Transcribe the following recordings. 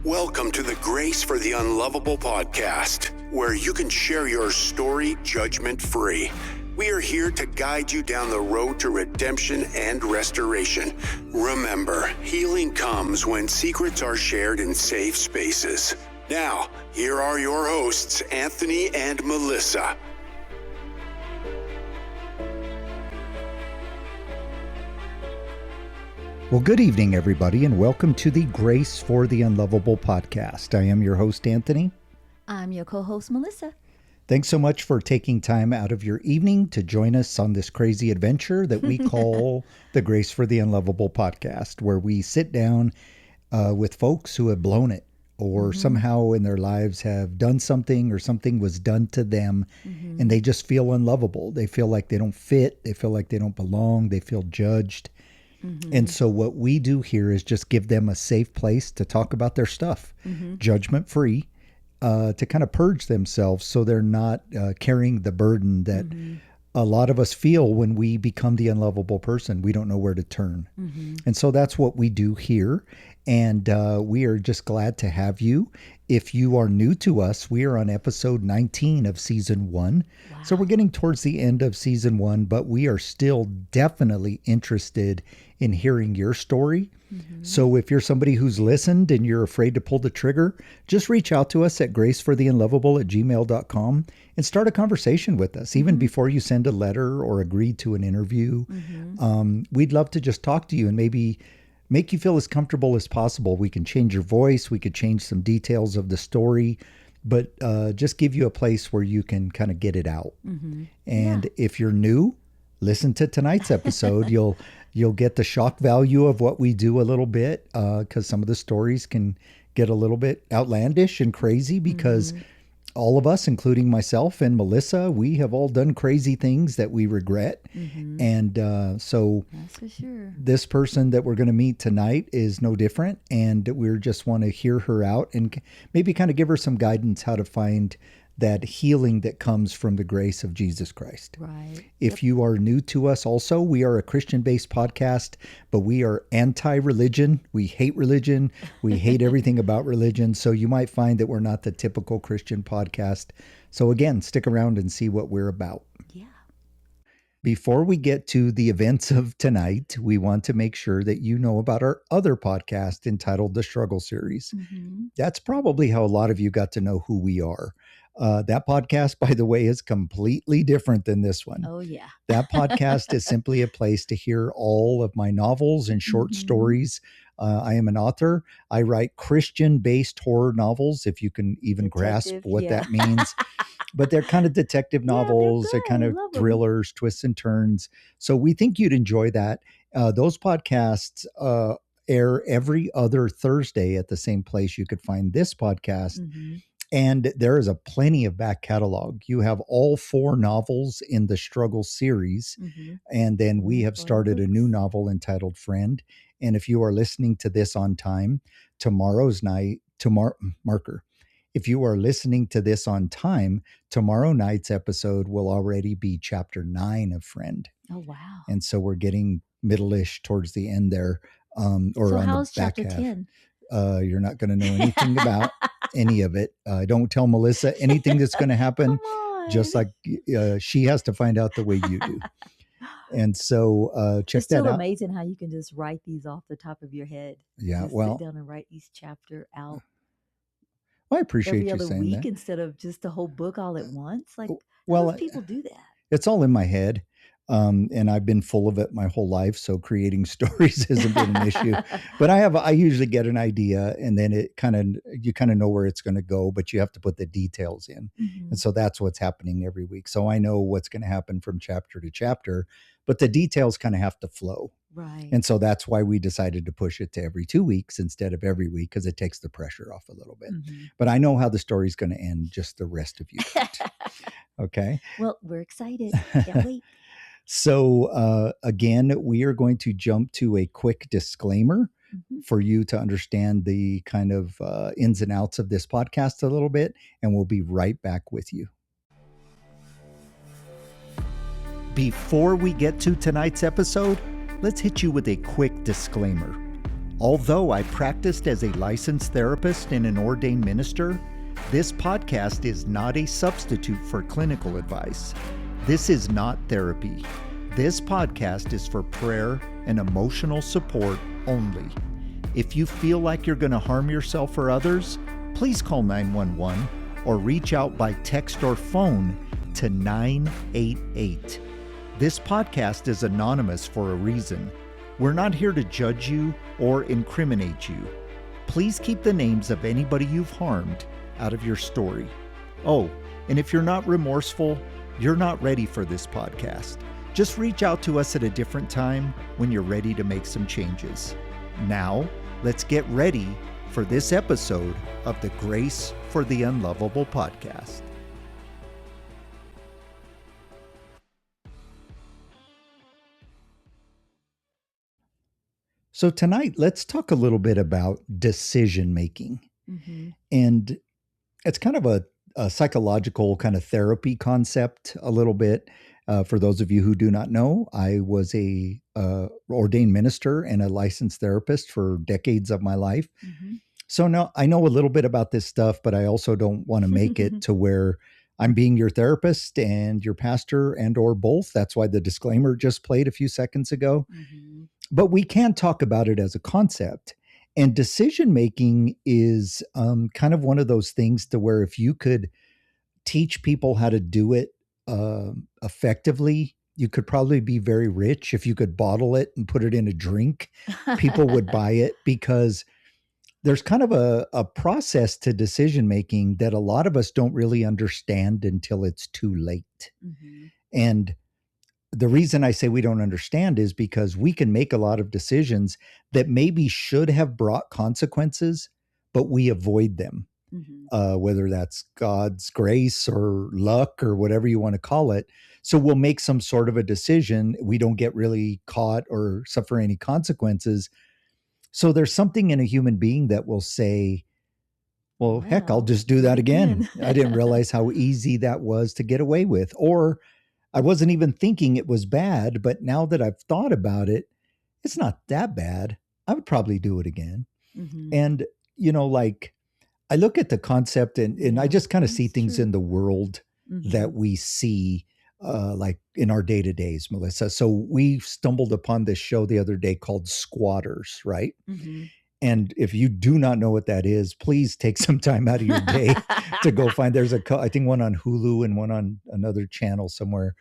Welcome to the Grace for the Unlovable podcast, where you can share your story judgment-free. We are here to guide you down the road to redemption and restoration. Remember, healing comes when secrets are shared in safe spaces. Now, here are your hosts, Anthony and Melissa. Well, good evening, everybody, and welcome to the Grace for the Unlovable podcast. I am your host, Anthony. I'm your co-host, Melissa. Thanks so much for taking time out of your evening to join us on this crazy adventure that we call the Grace for the Unlovable podcast, where we sit down with folks who have blown it or somehow in their lives have done something or something was done to them and they just feel unlovable. They feel like they don't fit. They feel like they don't belong. They feel judged. And so what we do here is just give them a safe place to talk about their stuff, judgment-free, to kind of purge themselves so they're not carrying the burden that a lot of us feel when we become the unlovable person. We don't know where to turn. And so that's what we do here. And we are just glad to have you. If you are new to us, we are on episode 19 of season 1. Wow. So we're getting towards the end of season 1, but we are still definitely interested in hearing your story. So if you're somebody who's listened and you're afraid to pull the trigger, just reach out to us at gracefortheunlovable@gmail.com and start a conversation with us, even before you send a letter or agree to an interview. We'd love to just talk to you and maybe make you feel as comfortable as possible. We can change your voice. We could change some details of the story, but just give you a place where you can kind of get it out. And if you're new, listen to tonight's episode. You'll get the shock value of what we do a little bit, because some of the stories can get a little bit outlandish and crazy because all of us, including myself and Melissa, we have all done crazy things that we regret. And so That's for sure. This person that we're going to meet tonight is no different. And we just want to hear her out and maybe kind of give her some guidance how to find that healing that comes from the grace of Jesus Christ. Right. If you are new to us also, we are a Christian-based podcast, but we are anti-religion. We hate religion. We hate everything about religion. So you might find that we're not the typical Christian podcast. So again, stick around and see what we're about. Yeah. Before we get to the events of tonight, we want to make sure that you know about our other podcast entitled The Struggle Series. That's probably how a lot of you got to know who we are. That podcast, by the way, is completely different than this one. Oh, yeah. That podcast is simply a place to hear all of my novels and short stories. I am an author. I write Christian-based horror novels, if you can even grasp what that means. But they're kind of detective novels. They're kind of thrillers, twists and turns. So we think you'd enjoy that. Those podcasts air every other Thursday at the same place you could find this podcast. And there is a plenty of back catalog. You have all 4 novels in the Struggle series. And then we have started a new novel entitled Friend. And if you are listening to this on time, if you are listening to this on time, tomorrow night's episode will already be chapter 9 of Friend. Oh, wow. And so we're getting middle-ish towards the end there. Or so on how's the back chapter half. 10? You're not going to know anything about any of it. Don't tell Melissa anything that's going to happen, just like she has to find out the way you do. And so check It's that still out. amazing how you can just write these off the top of your head. Yeah, Just well, sit down and write each chapter out I appreciate every you other saying week that. instead of just the whole book all at once. Like, Well, how do people do that? It's all in my head. And I've been full of it my whole life. So creating stories hasn't been an issue, but I usually get an idea and then you kind of know where it's going to go, but you have to put the details in. And so that's what's happening every week. So I know what's going to happen from chapter to chapter, but the details kind of have to flow. Right. And so that's why we decided to push it to every 2 weeks instead of every week, because it takes the pressure off a little bit. But I know how the story's going to end, just the rest of you don't. Okay. Well, we're excited. Can't wait. So again, we are going to jump to a quick disclaimer for you to understand the kind of ins and outs of this podcast a little bit, and we'll be right back with you. Before we get to tonight's episode, let's hit you with a quick disclaimer. Although I practiced as a licensed therapist and an ordained minister, this podcast is not a substitute for clinical advice. This is not therapy. This podcast is for prayer and emotional support only. If you feel like you're going to harm yourself or others, please call 911 or reach out by text or phone to 988. This podcast is anonymous for a reason. We're not here to judge you or incriminate you. Please keep the names of anybody you've harmed out of your story. Oh, and if you're not remorseful, you're not ready for this podcast. Just reach out to us at a different time when you're ready to make some changes. Now, let's get ready for this episode of the Grace for the Unlovable podcast. So tonight, let's talk a little bit about decision making. Mm-hmm. And it's kind of a psychological kind of therapy concept a little bit. For those of you who do not know, I was a ordained minister and a licensed therapist for decades of my life. Mm-hmm. So now I know a little bit about this stuff, but I also don't want to make it to where I'm being your therapist and your pastor and or both. That's why the disclaimer just played a few seconds ago. Mm-hmm. But we can talk about it as a concept. And decision making is kind of one of those things to where if you could teach people how to do it effectively, you could probably be very rich. If you could bottle it and put it in a drink, people would buy it, because there's kind of a process to decision making that a lot of us don't really understand until it's too late. Mm-hmm. And the reason I say we don't understand is because we can make a lot of decisions that maybe should have brought consequences, but we avoid them. Mm-hmm. Whether that's God's grace or luck or whatever you want to call it. So we'll make some sort of a decision. We don't get really caught or suffer any consequences. So there's something in a human being that will say, well, heck, I'll just do that again. I didn't realize how easy that was to get away with. Or I wasn't even thinking it was bad, but now that I've thought about it, it's not that bad. I would probably do it again. Mm-hmm. And, like, I look at the concept and I just kind of see things in the world that we see, like in our day-to-days, Melissa. So we stumbled upon this show the other day called Squatters, right? Mm-hmm. And if you do not know what that is, please take some time out of your day to go find. There's I think one on Hulu and one on another channel somewhere,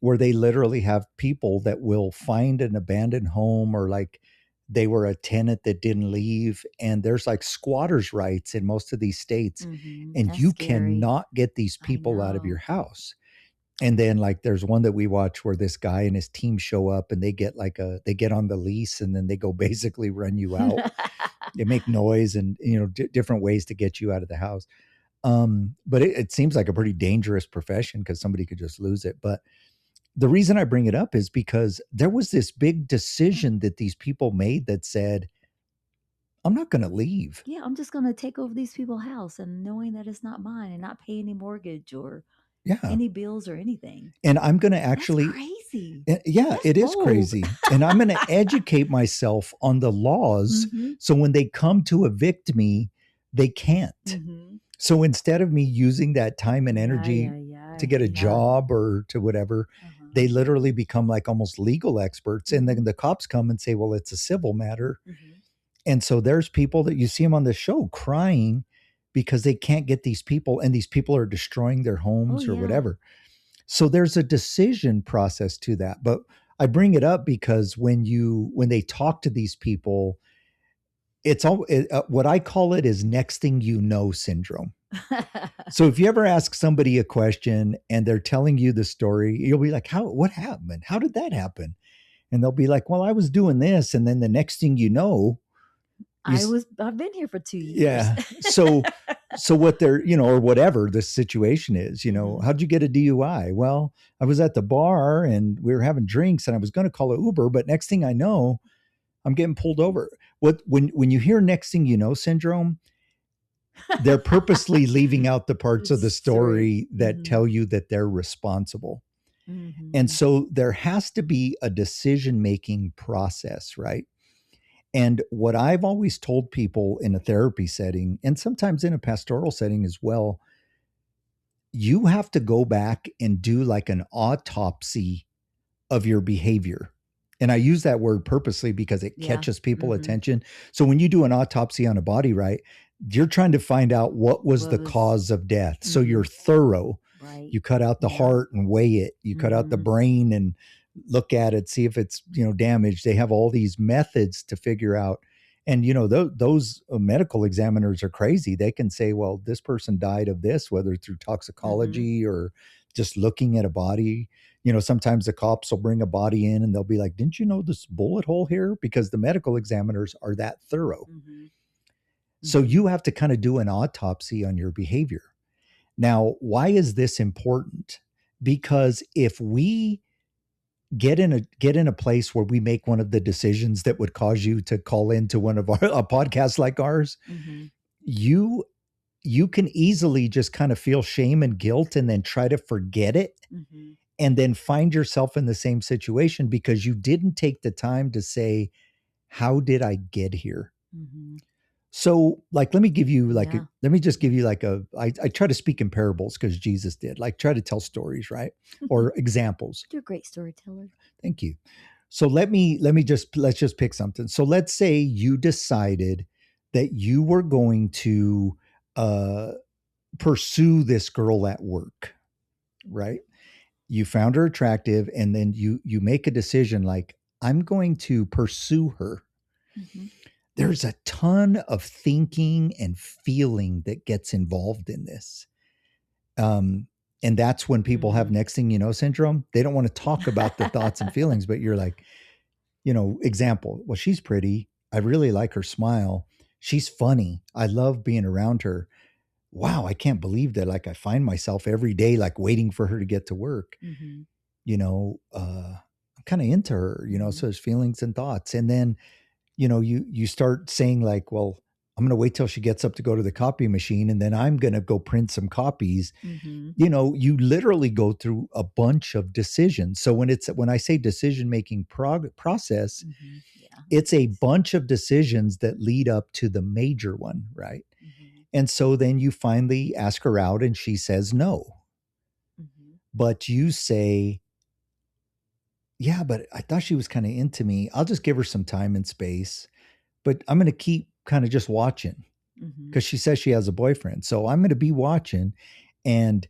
where they literally have people that will find an abandoned home, or like they were a tenant that didn't leave, and there's like squatters' rights in most of these states, and That's you scary. cannot get these people out of your house. And then like there's one that we watch where this guy and his team show up and they get on the lease, and then they go basically run you out. They make noise and different ways to get you out of the house. But it seems like a pretty dangerous profession because somebody could just lose it. But the reason I bring it up is because there was this big decision that these people made that said, I'm not going to leave. Yeah, I'm just going to take over these people's house, and knowing that it's not mine, and not pay any mortgage or any bills or anything. And I'm going to actually, that's crazy. Yeah, That's it is bold. crazy. And I'm going to educate myself on the laws. So when they come to evict me, they can't. Mm-hmm. So instead of me using that time and energy to get a job or to whatever, they literally become like almost legal experts. And then the cops come and say, well, it's a civil matter. Mm-hmm. And so there's people that you see them on the show crying because they can't get these people, and these people are destroying their homes or whatever. So there's a decision process to that. But I bring it up because when they talk to these people, it's all what I call it is next thing you know syndrome. So if you ever ask somebody a question and they're telling you the story, you'll be like, what happened? How did that happen? And they'll be like, well, I was doing this. And then the next thing you know, I've been here for 2 years. Yeah. So what they're, or whatever the situation is, how'd you get a DUI? Well, I was at the bar and we were having drinks and I was going to call an Uber, but next thing I know, I'm getting pulled over. When you hear next thing you know syndrome, they're purposely leaving out the parts of the story that tell you that they're responsible. And so there has to be a decision-making process, right? And what I've always told people in a therapy setting, and sometimes in a pastoral setting as well, you have to go back and do like an autopsy of your behavior. And I use that word purposely because it catches people attention. So when you do an autopsy on a body, right, you're trying to find out what was the cause of death. So you're thorough. Right. You cut out the heart and weigh it. You cut out the brain and look at it, see if it's, damaged. They have all these methods to figure out. And, those medical examiners are crazy. They can say, well, this person died of this, whether through toxicology or just looking at a body. Sometimes the cops will bring a body in and they'll be like, didn't you know this bullet hole here? Because the medical examiners are that thorough. So you have to kind of do an autopsy on your behavior. Now, why is this important? Because if we get in a place where we make one of the decisions that would cause you to call into one of a podcast like ours, you can easily just kind of feel shame and guilt and then try to forget it. And then find yourself in the same situation because you didn't take the time to say, how did I get here? So like, let me just give you I try to speak in parables because Jesus did, like try to tell stories, right? Or examples. You're a great storyteller. Thank you. So let's just pick something. So let's say you decided that you were going to pursue this girl at work, right? You found her attractive, and then you make a decision like, I'm going to pursue her. There's a ton of thinking and feeling that gets involved in this. And that's when people have next thing you know syndrome. They don't want to talk about the thoughts and feelings, but you're like, example, well, she's pretty. I really like her smile. She's funny. I love being around her. Wow, I can't believe that. Like I find myself every day, like waiting for her to get to work. I'm kind of into her, so there's feelings and thoughts. And then, you start saying like, well, I'm going to wait till she gets up to go to the copy machine and then I'm going to go print some copies. You literally go through a bunch of decisions. So when I say decision-making process, it's a bunch of decisions that lead up to the major one, right? And so then you finally ask her out and she says no. But you say, yeah, but I thought she was kind of into me. I'll just give her some time and space, but I'm going to keep kind of just watching because she says she has a boyfriend. So I'm going to be watching. And,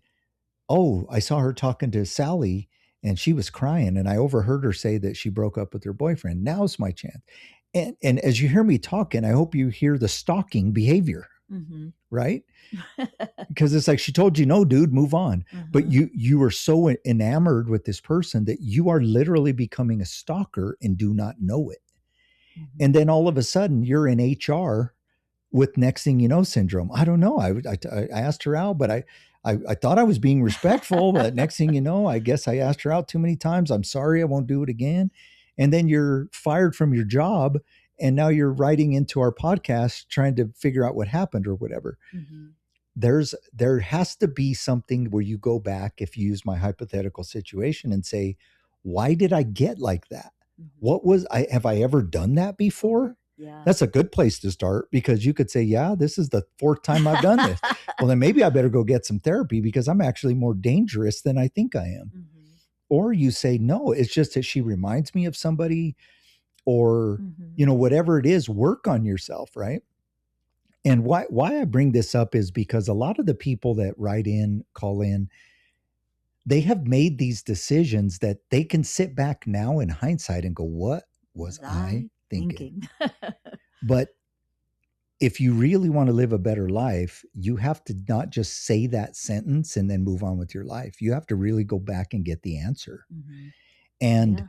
I saw her talking to Sally and she was crying and I overheard her say that she broke up with her boyfriend. Now's my chance. And as you hear me talking, I hope you hear the stalking behavior. Right? Because it's like, she told you no, dude, move on. But you are so enamored with this person that you are literally becoming a stalker and do not know it. And then all of a sudden you're in HR with next thing you know syndrome. I don't know. I asked her out, but I thought I was being respectful, but next thing you know, I guess I asked her out too many times. I'm sorry, I won't do it again. And then you're fired from your job. And now you're writing into our podcast, trying to figure out what happened or whatever. There has to be something where you go back, if you use my hypothetical situation, and say, why did I get like that? Have I ever done that before? Yeah. That's a good place to start because you could say, yeah, this is the 4th time I've done this. Well, then maybe I better go get some therapy because I'm actually more dangerous than I think I am. Or you say, no, it's just that she reminds me of somebody. Or, whatever it is, work on yourself, right? And why I bring this up is because a lot of the people that call in, they have made these decisions that they can sit back now in hindsight and go, what was I thinking? But if you really want to live a better life, you have to not just say that sentence and then move on with your life. You have to really go back and get the answer. And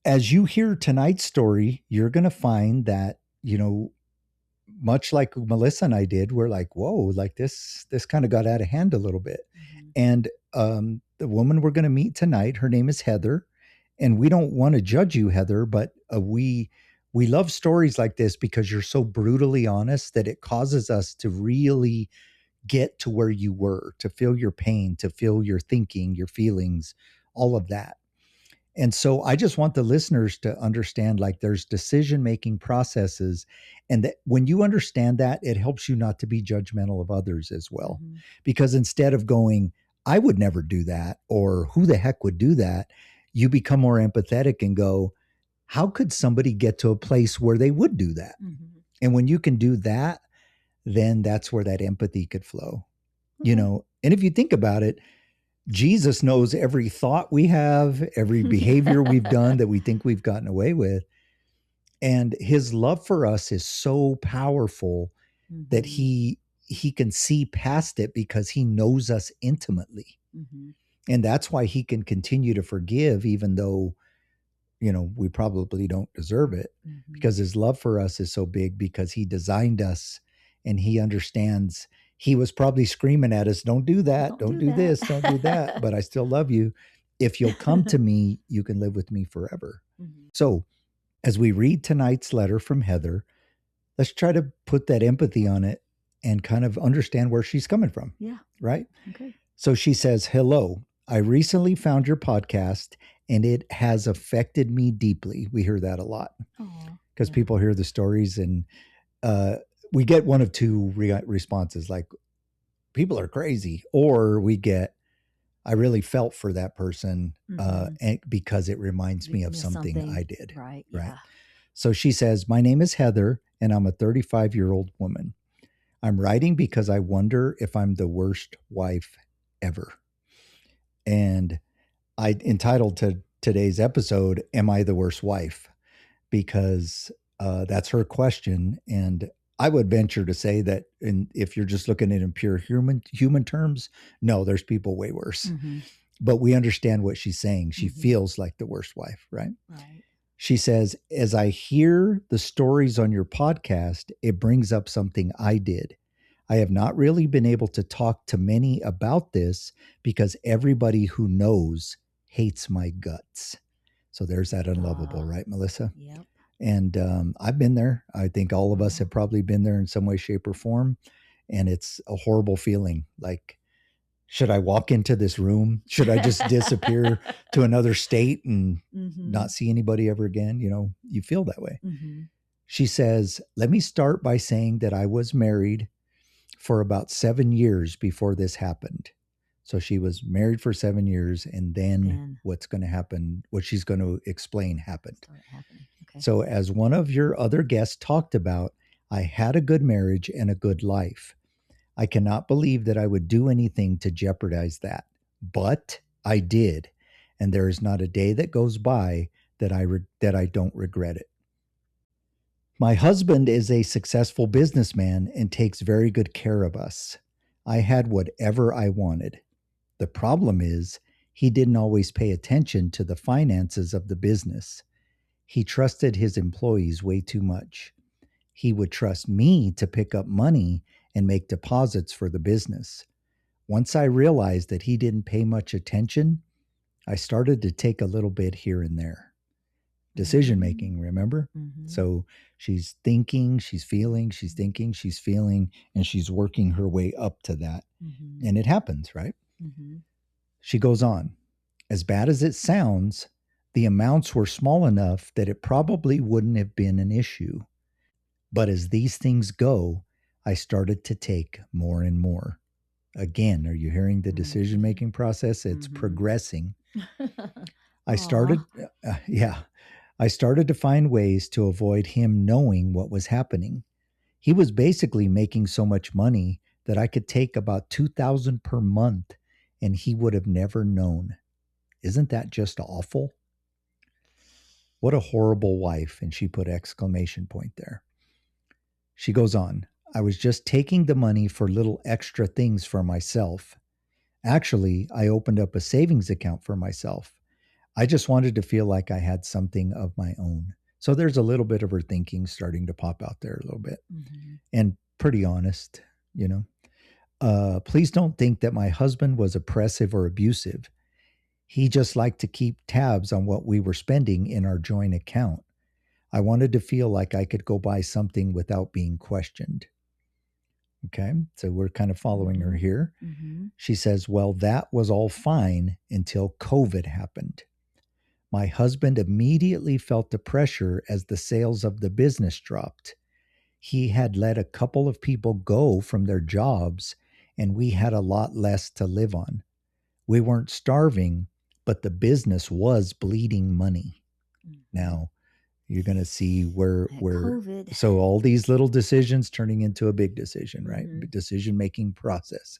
as you hear tonight's story, you're going to find that, much like Melissa and I did, we're like, whoa, like this kind of got out of hand a little bit. And the woman we're going to meet tonight, her name is Heather. And we don't want to judge you, Heather, but we love stories like this because you're so brutally honest that it causes us to really get to where you were, to feel your pain, to feel your thinking, your feelings, all of that. And so I just want the listeners to understand, like, there's decision-making processes. And that when you understand that, it helps you not to be judgmental of others as well. Mhm. Because instead of going, I would never do that, or who the heck would do that, you become more empathetic and go, how could somebody get to a place where they would do that? Mhm. And when you can do that, then that's where that empathy could flow. You Okay. know, and if you think about it, Jesus knows every thought we have, every behavior we've done that we think we've gotten away with. And his love for us is so powerful that Mhm. he can see past it because he knows us intimately. Mhm. And that's why he can continue to forgive even though, you know, we probably don't deserve it, Mhm. because his love for us is so big, because he designed us and he understands. He was probably screaming at us, don't do that, don't do that. this, don't do that, but I still love you. If you'll come to me, you can live with me forever. Mhm. So as we read tonight's letter from Heather, let's try to put that empathy on it and kind of understand where she's coming from. Yeah. Right? Okay. So she says, hello, I recently found your podcast and it has affected me deeply. We hear that a lot because Yeah. people hear the stories, and we get one of two responses, like, people are crazy, or we get, I really felt for that person and because it reminds me of something I did. Right. Right. Yeah. So she says, my name is Heather and I'm a 35-year-old woman. I'm writing because I wonder if I'm the worst wife ever. And I entitled to today's episode, Am I the Worst Wife? Because that's her question. And I would venture to say that if you're just looking at it in pure human terms, no, there's people way worse. Mm-hmm. But we understand what she's saying. She Mhm. feels like the worst wife, right? Right. She says, as I hear the stories on your podcast, it brings up something I did. I have not really been able to talk to many about this because everybody who knows hates my guts. So there's that unlovable, right, Melissa? Yep. And I've been there. I think all of us have probably been there in some way, shape, or form. And it's a horrible feeling. Like, should I walk into this room? Should I just disappear to another state and not see anybody ever again? You know, you feel that way. Mm-hmm. She says, let me start by saying that I was married for about 7 years before this happened. So she was married for 7 years, and then what's going to happen, what she's going to explain, happened. Okay. So as one of your other guests talked about, I had a good marriage and a good life. I cannot believe that I would do anything to jeopardize that, but I did. And there is not a day that goes by that I don't regret it. My husband is a successful businessman and takes very good care of us. I had whatever I wanted. The problem is, he didn't always pay attention to the finances of the business. He trusted his employees way too much. He would trust me to pick up money and make deposits for the business. Once I realized that he didn't pay much attention, I started to take a little bit here and there. Decision making, remember? Mm-hmm. So she's thinking, she's feeling, she's thinking, she's feeling, and she's working her way up to that. Mm-hmm. And it happens, right? Mm-hmm. She goes on, as bad as it sounds, the amounts were small enough that it probably wouldn't have been an issue. But as these things go, I started to take more and more. Again, are you hearing the decision making process? It's progressing. I started to find ways to avoid him knowing what was happening. He was basically making so much money that I could take about $2,000 per month and he would have never known. Isn't that just awful? What a horrible wife. And she put exclamation point there. She goes on, I was just taking the money for little extra things for myself. Actually, I opened up a savings account for myself. I just wanted to feel like I had something of my own. So there's a little bit of her thinking starting to pop out there a little bit. Mm-hmm. And pretty honest, you know. Please don't think that my husband was oppressive or abusive. He just liked to keep tabs on what we were spending in our joint account. I wanted to feel like I could go buy something without being questioned. Okay, so we're kind of following her here. Mm-hmm. She says, well, that was all fine until COVID happened. My husband immediately felt the pressure as the sales of the business dropped. He had let a couple of people go from their jobs, and we had a lot less to live on. We weren't starving, but the business was bleeding money. Mhm. Now, you're going to see where That where COVID. so all these little decisions turning into a big decision, right? Hmm. Decision making process.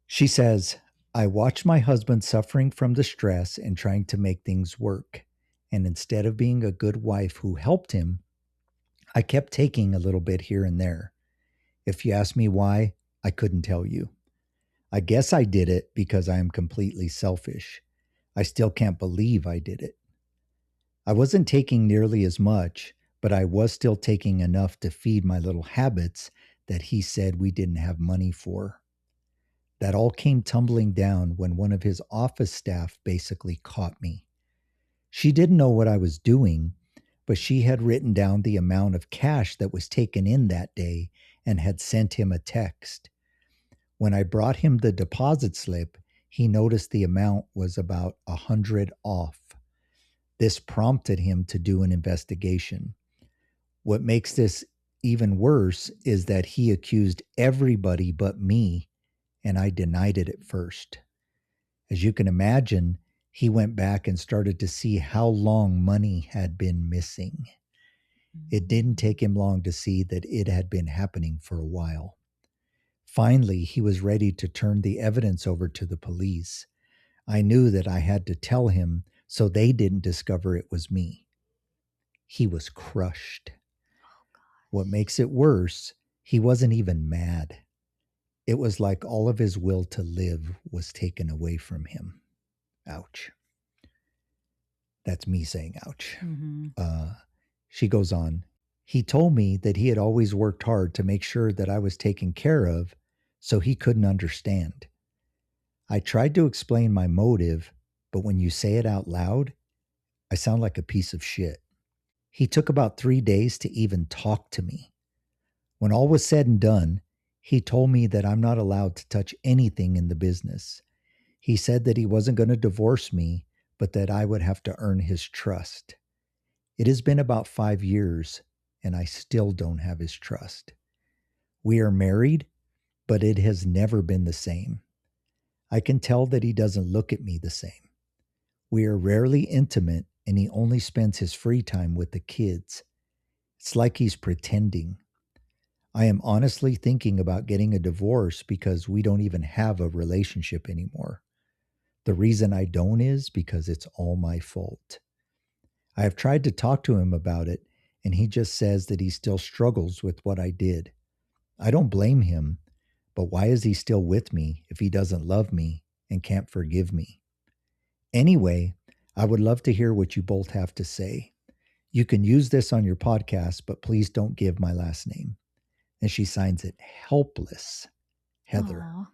She says, I watched my husband suffering from the stress and trying to make things work. And instead of being a good wife who helped him, I kept taking a little bit here and there. If you ask me why, I couldn't tell you. I guess I did it because I am completely selfish. I still can't believe I did it. I wasn't taking nearly as much, but I was still taking enough to feed my little habits that he said we didn't have money for. That all came tumbling down when one of his office staff basically caught me. She didn't know what I was doing, but she had written down the amount of cash that was taken in that day and had sent him a text. When I brought him the deposit slip, he noticed the amount was about 100 off. This prompted him to do an investigation. What makes this even worse is that he accused everybody but me, and I denied it at first. As you can imagine, he went back and started to see how long money had been missing. It didn't take him long to see that it had been happening for a while. Finally, he was ready to turn the evidence over to the police. I knew that I had to tell him so they didn't discover it was me. He was crushed. What makes it worse, he wasn't even mad. It was like all of his will to live was taken away from him. Ouch. That's me saying ouch. Hmm. Uh, she goes on. He told me that he had always worked hard to make sure that I was taken care of, so he couldn't understand. I tried to explain my motive, but when you say it out loud, I sound like a piece of shit. He took about 3 days to even talk to me. When all was said and done, he told me that I'm not allowed to touch anything in the business. He said that he wasn't going to divorce me, but that I would have to earn his trust. It has been about 5 years, and I still don't have his trust. We are married, but it has never been the same. I can tell that he doesn't look at me the same. We are rarely intimate, and he only spends his free time with the kids. It's like he's pretending. I am honestly thinking about getting a divorce because we don't even have a relationship anymore. The reason I don't is because it's all my fault. I have tried to talk to him about it, and he just says that he still struggles with what I did. I don't blame him, but why is he still with me if he doesn't love me and can't forgive me? Anyway, I would love to hear what you both have to say. You can use this on your podcast, but please don't give my last name. And she signs it Helpless Heather. Aw.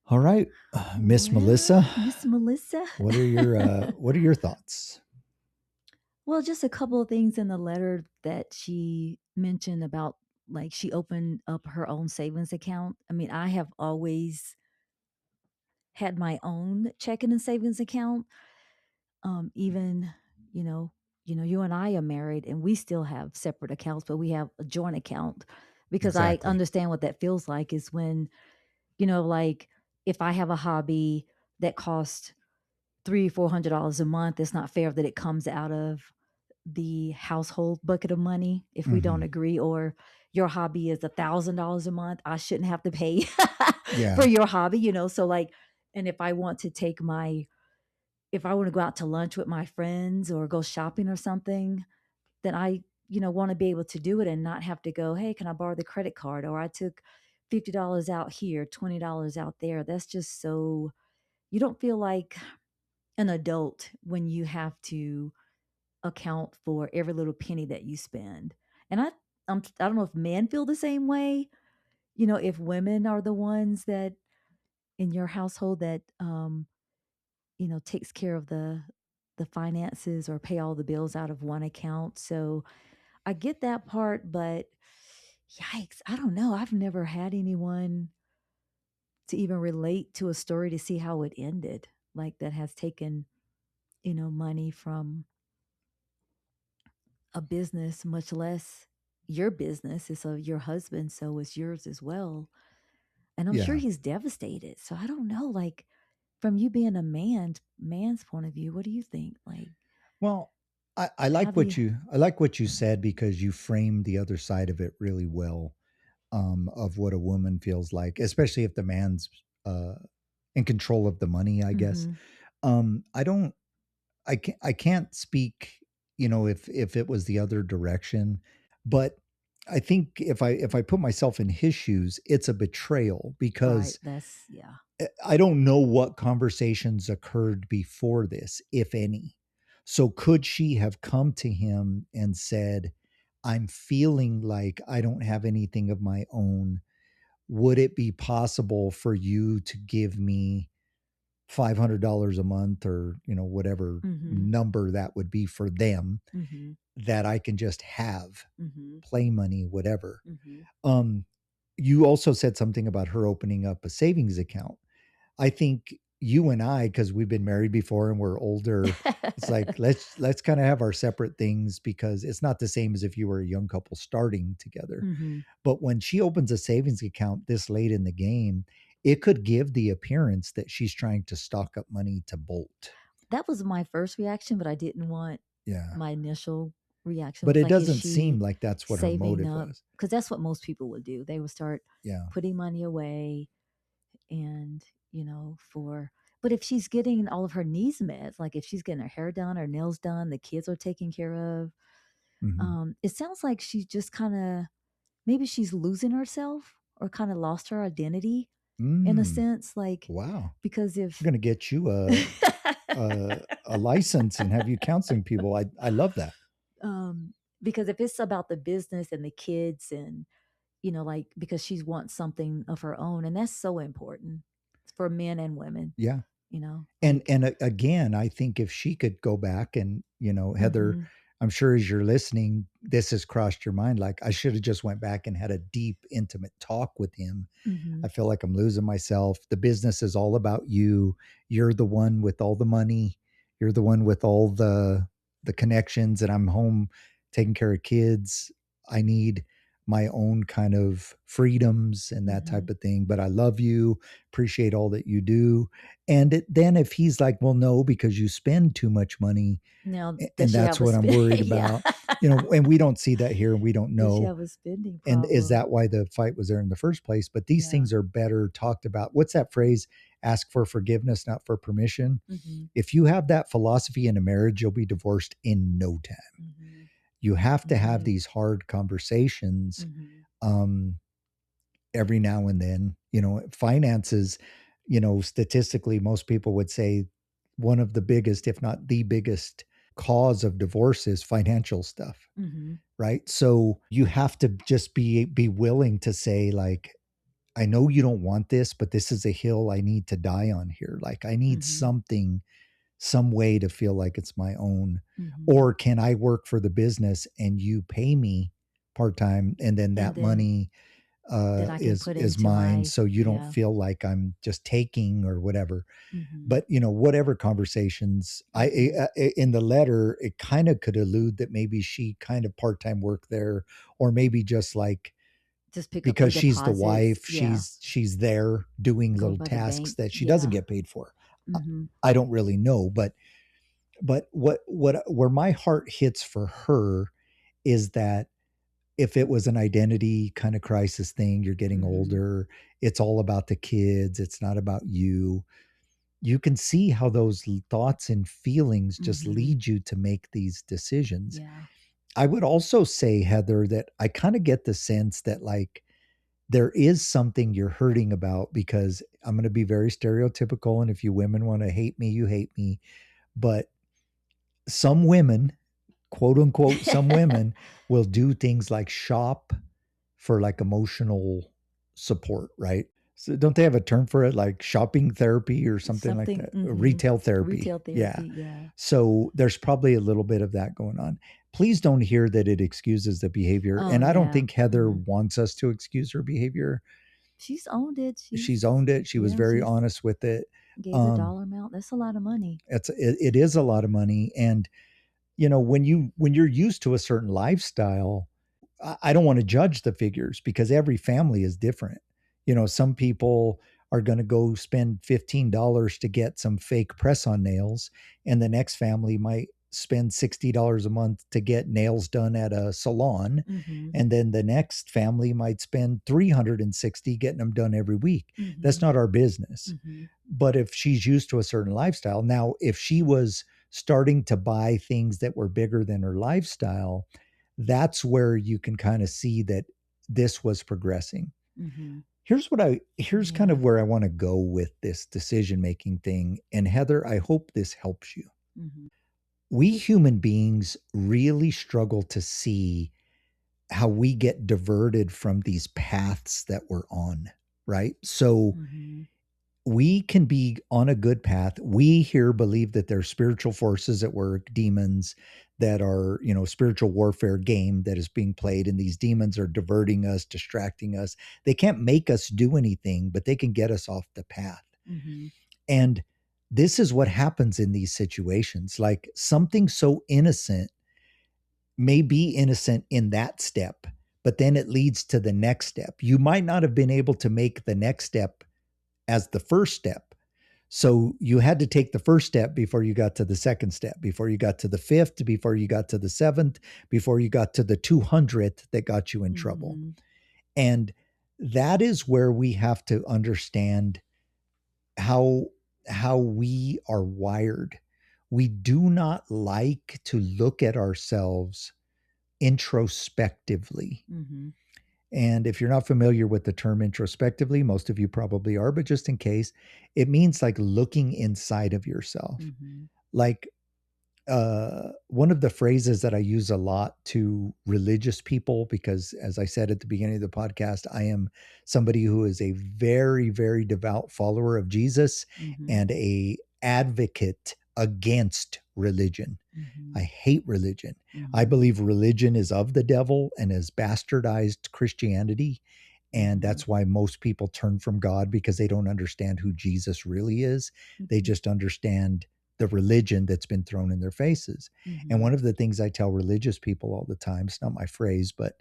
All right, Miss Well, Melissa, Miss Melissa. what are your thoughts? Well, just a couple of things in the letter that she mentioned about, like, she opened up her own savings account. I mean, I have always had my own checking and savings account. Even, you know, you and I are married and we still have separate accounts, but we have a joint account because I Exactly. understand what that feels like is when, like, if I have a hobby that costs $300-400 a month, it's not fair that it comes out of the household bucket of money if we don't Hmm. agree. Or your hobby is $1,000 a month, I shouldn't have to pay Yeah. for your hobby, so, like, and if I want to if I want to go out to lunch with my friends or go shopping or something, then I, want to be able to do it and not have to go, hey, can I borrow the credit card? Or I took $50 out here, $20 out there. That's just so, you don't feel like an adult when you have to account for every little penny that you spend. And I don't know if men feel the same way. If women are the ones that in your household that takes care of the finances or pay all the bills out of one account. So I get that part, but yikes, I don't know. I've never had anyone to even relate to a story to see how it ended. like that has taken, money from a business, much less your business. It's of your husband, so it's yours as well. And I'm sure Yeah. he's devastated. So I don't know, like from you being a man's point of view, what do you think? Like, Well, I how like do you? what you said because you framed the other side of it really well, of what a woman feels like, especially if the man's uh, in control of the money, I guess. Mm-hmm. I don't I can't speak, if it was the other direction, but I think if I put myself in his shoes, it's a betrayal Right. because That's yeah. I don't know what conversations occurred before this, if any. So could she have come to him and said, "I'm feeling like I don't have anything of my own. Would it be possible for you to give me $500 a month or, whatever Mm-hmm. number that would be for them Mm-hmm. that I can just have, Mm-hmm. play money, whatever." Mm-hmm. Um, you also said something about her opening up a savings account. I think you and I, because we've been married before and we're older, it's like let's kind of have our separate things because it's not the same as if you were a young couple starting together. Mm-hmm. But when she opens a savings account this late in the game, it could give the appearance that she's trying to stock up money to bolt. That was my first reaction, but I didn't want Yeah. my initial reaction But was it like, is doesn't seem she like that's what her saving motive up? was. Because that's what most people would do. They would start Yeah. putting money away and, for, but if she's getting all of her needs met, like if she's getting her hair done, her nails done, the kids are taken care of, Hmm. it sounds like she's just kind of, maybe she's losing herself or kind of lost her identity in a Mm. sense, like, Wow. because I'm if going to get you a license and have you counseling people. I love that. um because if it's about the business and the kids and like because she wants something of her own and that's so important for men and women, Yeah. And like again, I think if she could go back and, Heather, mm-hmm, I'm sure as you're listening, this has crossed your mind. Like I should have just went back and had a deep, intimate talk with him. mm-hmm, I feel like I'm losing myself. The business is all about you. You're the one with all the money. You're the one with all the connections, and I'm home taking care of kids. I need my own kind of freedoms and that mm-hmm. type of thing. But I love you, appreciate all that you do. And then if he's like, well, no, because you spend too much money, Now does and she that's have a what I'm worried yeah. about, and we don't see that here and we don't Does she know. have a spending And is problem? that why the fight was there in the first place? But these Yeah. things are better talked about. What's that phrase? Ask for forgiveness, not for permission. Mm-hmm, If you have that philosophy in a marriage, you'll be divorced in no time. mm-hmm, You have to have right. these hard conversations, Mm-hmm, um, every now and then. Finances, statistically, most people would say one of the biggest, if not the biggest, cause of divorce is financial stuff, mm-hmm, right? So you have to just be willing to say, like, I know you don't want this, but this is a hill I need to die on here. Like I need mm-hmm, something, some way to feel like it's my own. mm-hmm. Or can I work for the business and you pay me part-time, and then And that then money that I can is put is into mine, my so you don't yeah. feel like I'm just taking or whatever. Mm-hmm, But whatever conversations, mm-hmm. in the letter, it kind of could allude that maybe she kind of part-time work there, or maybe just like Just pick up the because she's the deposits. wife, Yeah. she's there doing Go little by the tasks bank. that she doesn't Yeah. get paid for. I Mm-hmm. I don't really know, but what where my heart hits for her is that if it was an identity kind of crisis thing, you're getting Mm-hmm. older, it's all about the kids, it's not about you. You can see how those thoughts and feelings just Mm-hmm. lead you to make these decisions. Yeah. I would also say, Heather, that I kind of get the sense that like there is something you're hurting about, because I'm going to be very stereotypical. And if you women want to hate me, you hate me. But some women, quote unquote, some women will do things like shop for like emotional support, right? So don't they have a term for it, like shopping therapy or something like Something that? mm-hmm. Retail therapy. Retail Yeah. therapy. Yeah. So there's probably a little bit of that going on. Please don't hear that it excuses the behavior. Oh And I don't yeah. think Heather Mm-hmm. wants us to excuse her behavior. She's owned it. She's owned it. She was Yeah, very she's honest with it. Gave a dollar amount. That's a lot of money. It is a lot of money. And, when you're used to a certain lifestyle, I don't want to judge the figures because every family is different. Some people are going to go spend $15 to get some fake press-on nails, and the next family might spend $60 a month to get nails done at a salon, and then the next family might spend $360 getting them done every week. That's not our business. But if she's used to a certain lifestyle, now if she was starting to buy things that were bigger than her lifestyle, that's where you can kind of see that this was progressing. Here's kind of where I want to go with this decision-making thing. And Heather, I hope this helps you. We human beings really struggle to see how we get diverted from these paths that we're on, right? So we can be on a good path. We here believe that there's spiritual forces at work, demons that are, spiritual warfare game that is being played. And these demons are diverting us, distracting us. They can't make us do anything, but they can get us off the path. And this is what happens in these situations. Like something so innocent may be innocent in that step, but then it leads to the next step. You might not have been able to make the next step as the first step. So you had to take the first step before you got to the second step, before you got to the fifth, before you got to the seventh, before you got to the 200th that got you in trouble. And that is where we have to understand how we are wired. We do not like to look at ourselves introspectively. And if you're not familiar with the term introspectively, most of you probably are, but just in case, it means like looking inside of yourself. Like one of the phrases that I use a lot to religious people, because as I said at the beginning of the podcast, I am somebody who is a very, very devout follower of Jesus and a advocate against religion. I hate religion. I believe religion is of the devil and has bastardized Christianity. And that's why most people turn from God, because they don't understand who Jesus really is. They just understand the religion that's been thrown in their faces. And one of the things I tell religious people all the time, it's not my phrase, but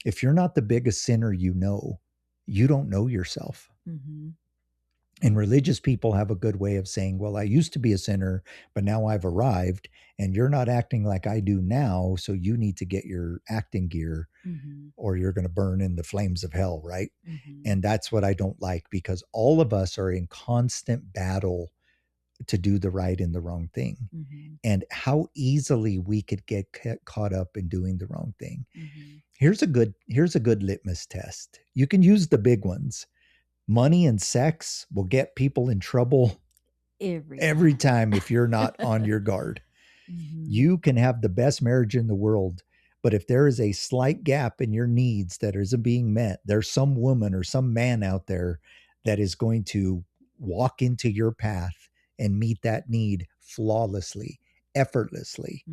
if you're not the biggest sinner you don't know yourself. And religious people have a good way of saying, well, I used to be a sinner, but now I've arrived and you're not acting like I do now. So you need to get your acting gear or you're going to burn in the flames of hell. Right. And that's what I don't like, because all of us are in constant battle to do the right and the wrong thing, and how easily we could get caught up in doing the wrong thing. Here's a good litmus test. You can use the big ones. Money and sex will get people in trouble every time if you're not on your guard. You can have the best marriage in the world, but if there is a slight gap in your needs that isn't being met, there's some woman or some man out there that is going to walk into your path and meet that need flawlessly, effortlessly.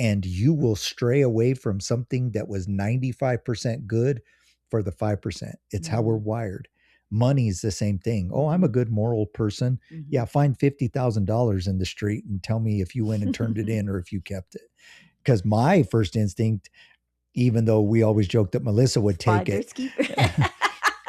And you will stray away from something that was 95% good for the 5%. It's how we're wired. Money is the same thing. Oh, I'm a good moral person. Yeah, find $50,000 in the street and tell me if you went and turned it in or if you kept it. Because my first instinct, even though we always joked that Melissa would take it,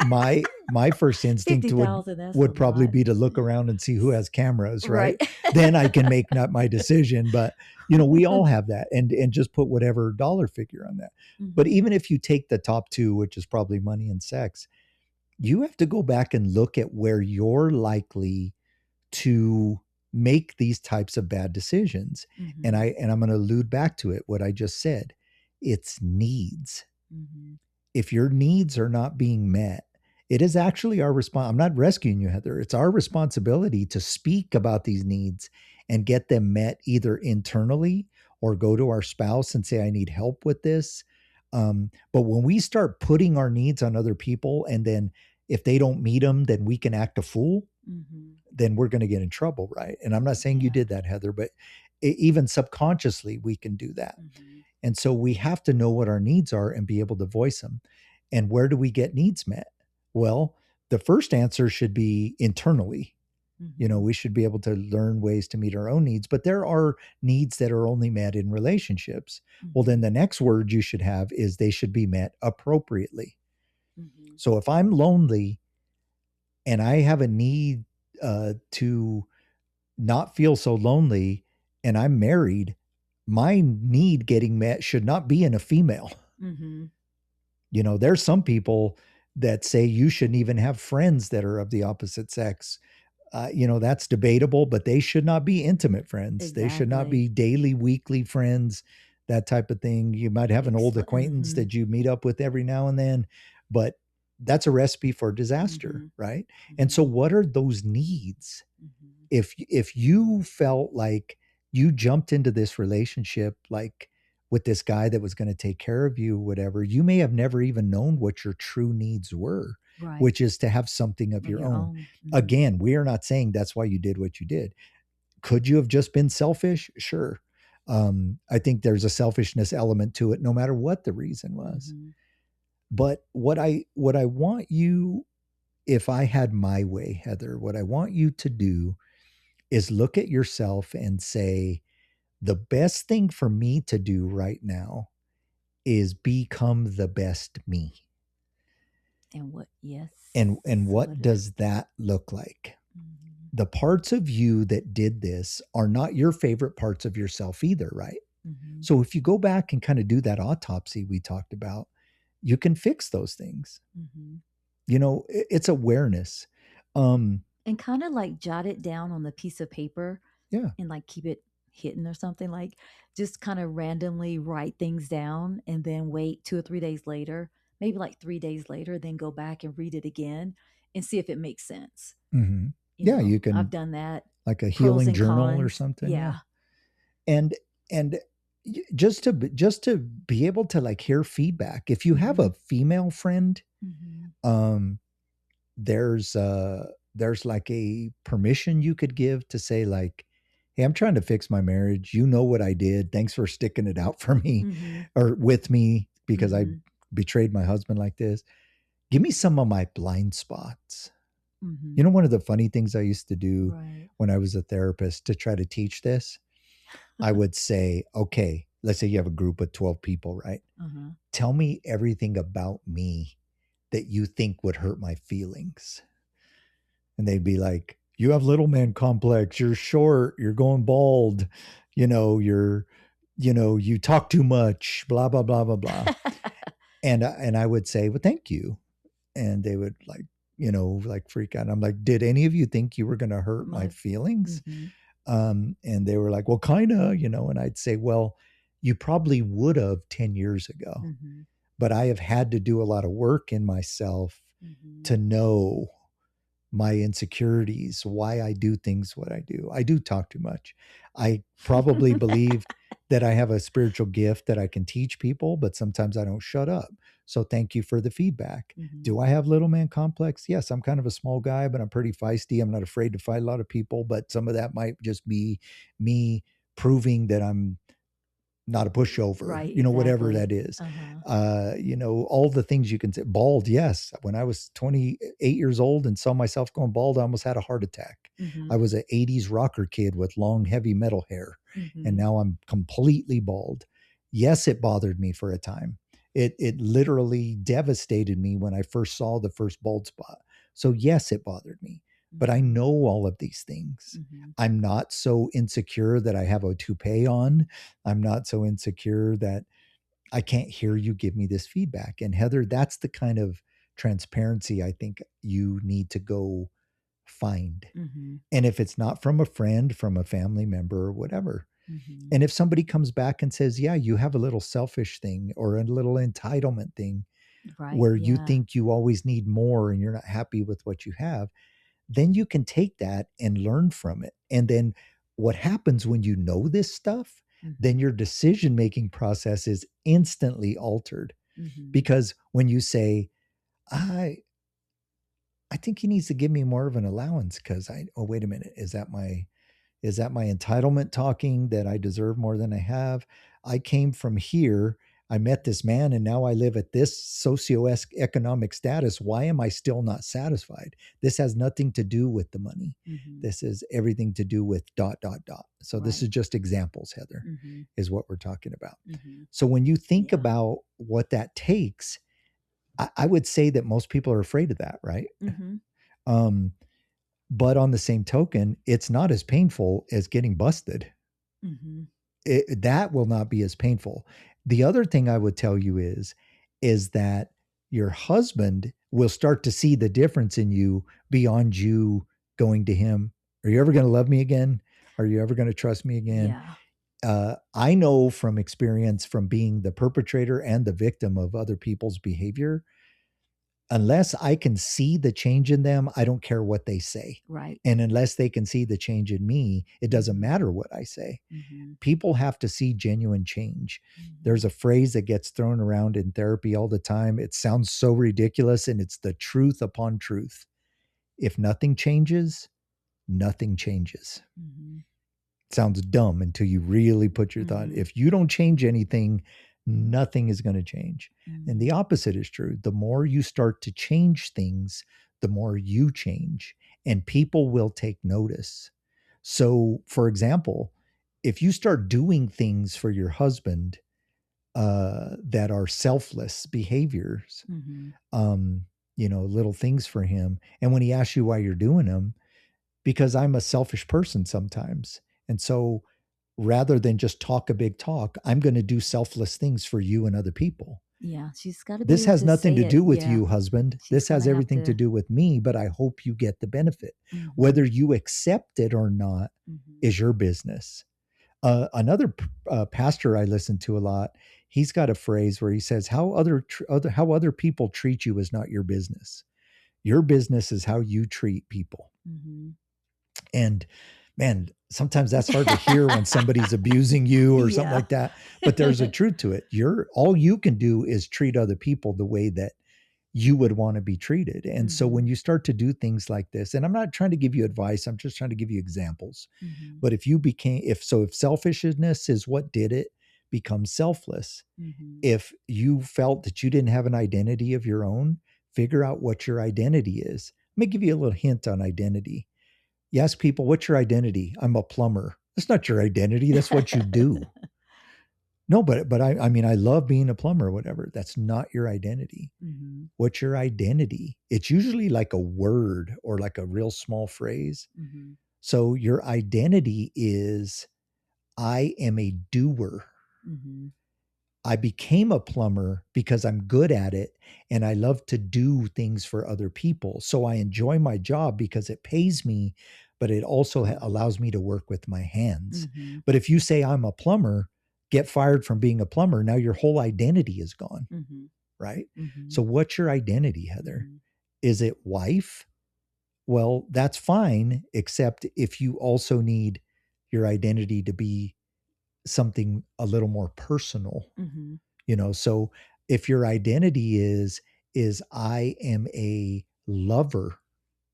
my first instinct would probably be to look around and see who has cameras, right? Then I can make not my decision. But, we all have that, and just put whatever dollar figure on that. But even if you take the top two, which is probably money and sex, you have to go back and look at where you're likely to make these types of bad decisions. And I'm going to allude back to it, what I just said. It's needs. If your needs are not being met, it is actually our response. I'm not rescuing you, Heather. It's our responsibility to speak about these needs and get them met either internally or go to our spouse and say, I need help with this. But when we start putting our needs on other people, and then if they don't meet them, then we can act a fool, then we're going to get in trouble, right? And I'm not saying you did that, Heather, but even subconsciously we can do that. And so we have to know what our needs are and be able to voice them. And where do we get needs met? Well, the first answer should be internally. We should be able to learn ways to meet our own needs, but there are needs that are only met in relationships. Well, then the next word you should have is they should be met appropriately. So if I'm lonely and I have a need to not feel so lonely and I'm married, my need getting met should not be in a female. There's some people that say you shouldn't even have friends that are of the opposite sex. That's debatable, but they should not be intimate friends. They should not be daily, weekly friends, that type of thing. You might have an old acquaintance that you meet up with every now and then, but that's a recipe for disaster, right? And so what are those needs? If you felt like you jumped into this relationship like with this guy that was going to take care of you, whatever, you may have never even known what your true needs were, which is to have something of your own. Again, we are not saying that's why you did what you did. Could you have just been selfish? Sure. I think there's a selfishness element to it, no matter what the reason was. But what I want you, if I had my way, Heather, what I want you to do is look at yourself and say, the best thing for me to do right now is become the best me. And what, yes. And what does that look like? The parts of you that did this are not your favorite parts of yourself either, right? So if you go back and kind of do that autopsy we talked about, you can fix those things. It's awareness. And kind of like jot it down on the piece of paper. Yeah. And like keep it hidden or something, like just kind of randomly write things down and then wait 2 or 3 days later, maybe like 3 days later, then go back and read it again and see if it makes sense. You can. I've done that. Like a healing journal cons. Or something. Yeah. And just to be able to like hear feedback. If you have a female friend, there's like a permission you could give to say like, hey, I'm trying to fix my marriage. You know what I did. Thanks for sticking it out for me or with me because I betrayed my husband like this. Give me some of my blind spots. One of the funny things I used to do when I was a therapist to try to teach this, I would say, okay, let's say you have a group of 12 people, right? Tell me everything about me that you think would hurt my feelings. And they'd be like, you have little man complex, you're short, you're going bald, you talk too much, blah, blah, blah, blah, blah. and I would say, well, thank you. And they would like freak out. And I'm like, did any of you think you were going to hurt my feelings? And they were like, well, kind of, and I'd say, well, you probably would have 10 years ago, but I have had to do a lot of work in myself to know my insecurities, why I do things, what I do. I do talk too much. I probably believe that I have a spiritual gift that I can teach people, but sometimes I don't shut up. So thank you for the feedback. Do I have little man complex? Yes, I'm kind of a small guy, but I'm pretty feisty. I'm not afraid to fight a lot of people, but some of that might just be me proving that I'm not a pushover, whatever that is. All the things you can say. Bald, yes. When I was 28 years old and saw myself going bald, I almost had a heart attack. I was an 80s rocker kid with long, heavy metal hair, and now I'm completely bald. Yes, it bothered me for a time. It literally devastated me when I first saw the first bald spot. So yes, it bothered me. But I know all of these things. I'm not so insecure that I have a toupee on. I'm not so insecure that I can't hear you give me this feedback. And Heather, that's the kind of transparency I think you need to go find. And if it's not from a friend, from a family member or whatever. And if somebody comes back and says, yeah, you have a little selfish thing or a little entitlement thing where you think you always need more and you're not happy with what you have, then you can take that and learn from it. And then what happens when you know this stuff, then your decision-making process is instantly altered. Because when you say, I think he needs to give me more of an allowance because wait a minute, is that my entitlement talking that I deserve more than I have? I came from here. I met this man and now I live at this socioeconomic status. Why am I still not satisfied? This has nothing to do with the money. Mhm. This is everything to do with ... So this Right. is just examples, Heather, Mhm. is what we're talking about. Mhm. So when you think Yeah. about what that takes, I would say that most people are afraid of that, right? Mhm. But on the same token, it's not as painful as getting busted. Mhm. That will not be as painful. The other thing I would tell you is that your husband will start to see the difference in you beyond you going to him. Are you ever going to love me again? Are you ever going to trust me again? Yeah. I know from experience from being the perpetrator and the victim of other people's behavior, unless I can see the change in them, I don't care what they say. Right. And unless they can see the change in me, it doesn't Mhm. matter what I say. Mhm. People have to see genuine change. Mhm. There's a phrase that gets thrown around in therapy all the time. It sounds so ridiculous, and it's the truth upon truth. If nothing changes, nothing changes. Mhm. Sounds dumb until you really put your thought. Mhm. If you don't change anything, nothing is going to change. And the Mhm. opposite is true. The more you start to change things, the more you change, and people will take notice. So, for example, if you start doing things for your husband that are selfless behaviors, Mhm. um, little things for him, and when he asks you why you're doing them, because I'm a selfish person sometimes. And so rather than just talk a big talk, I'm going to do selfless things for you and other people. Yeah. She's got to be This able has to nothing say to it. do with Yeah. you, husband. She's This has gonna have everything to to. do with me, but I hope you get the benefit. Mhm. Whether you accept it or not Mhm. is your business. Another pastor I listen to a lot, he's got a phrase where he says, how other people treat you is not your business. Your business is how you treat people. Mhm. And man, sometimes that's hard to hear when somebody's abusing you or something Yeah. like that. But there's a truth to it. All you can do is treat other people the way that you would want to be treated. And so Mhm. when you start to do things like this, and I'm not trying to give you advice, I'm just trying to give you examples. Mhm. But if selfishness is what did it, become selfless. Mhm. If you felt that you didn't have an identity of your own, figure out what your identity is. Let me give you a little hint on identity. You ask people, what's your identity? I'm a plumber. That's not your identity. That's what you do. No, but I mean, I love being a plumber or whatever. That's not your identity. Mhm. What's your identity? It's usually like a word or like a real small phrase. Mhm. So your identity is, I am a doer. Mhm. I became a plumber because I'm good at it and I love to do things for other people. So I enjoy my job because it pays me, but it also allows me to work with my hands. Mhm. But if you say I'm a plumber, get fired from being a plumber, now your whole identity is gone, Mhm. right? Mhm. So what's your identity, Heather? Mhm. Is it wife? Well, that's fine, except if you also need your identity to be something a little more personal. Mhm. So if your identity is I am a lover